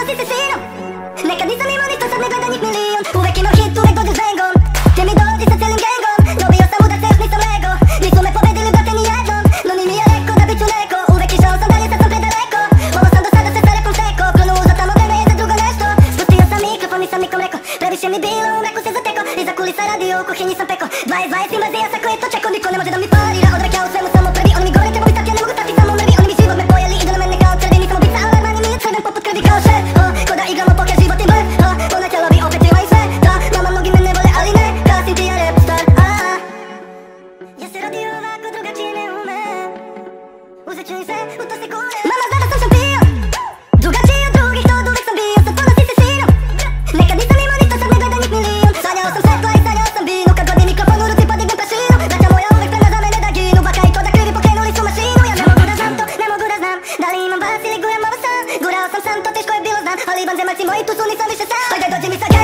si se sinom. Nekad nisam imao ništa, sad ne gleda njih milion. Uvek imam hit, uvek dođe s bangom. Ti mi dođi sa cijelim gangom. Dobio sam udar, još nisam lego. Nisu me pobedili, brate, ni jednom. No ni mi je rekao da bit ću neko. Uvek išao sam dalje, sad sam predaleko. Ovo sam do sada se sa repom steko. Kronu za tamo vreme je za drugo nešto. Spustio sam mikrofon, nisam nikom rekao. Previše mi bilo, u mraku se zateko. Iza kulisa radio, u kuhinji sam peko. 20 invazija, sa koje to čeko. Niko ne može da mi parira, odvek ja u svemu samo prvi. Oni mi govore treba biti tak, ja ne mogu stati samo mrvi. Oni mi život me pojeli, idu na mene kao crvi. Nisam obica, ali mani mi je crven poput krvi kao še. Ko da igramo poker, život im bre. Ona htjela bi opet ima i sve. Da, mama mnogi me ne vole, ali ne. Kasim ti ja rap star, ja se rodio ovako, drugačije ne umem. Uzet ću im sve, u to se kunem. Mama zna da sam šampion, drugačiji od drugih, to od uvek sam bio. Sad ponosi se sinom. Nekad nisam imao ništa, sad ne gleda njih milion. Sanjao sam svetla i sanjao sam binu. Kad god je mikrofon u ruci podignem prašinu. Braća moja uvek spremna za mene da ginu. Baka i to da krivi pokrenuli su mašinu. Ja ne mogu da znam to, ne mogu da znam. Da li imam bas ili guram ovo sam. Gurao sam sam, to teško je bilo znam. Ali van zemaljci moji tu su, nisam više sam. Ajde dođi mi sad.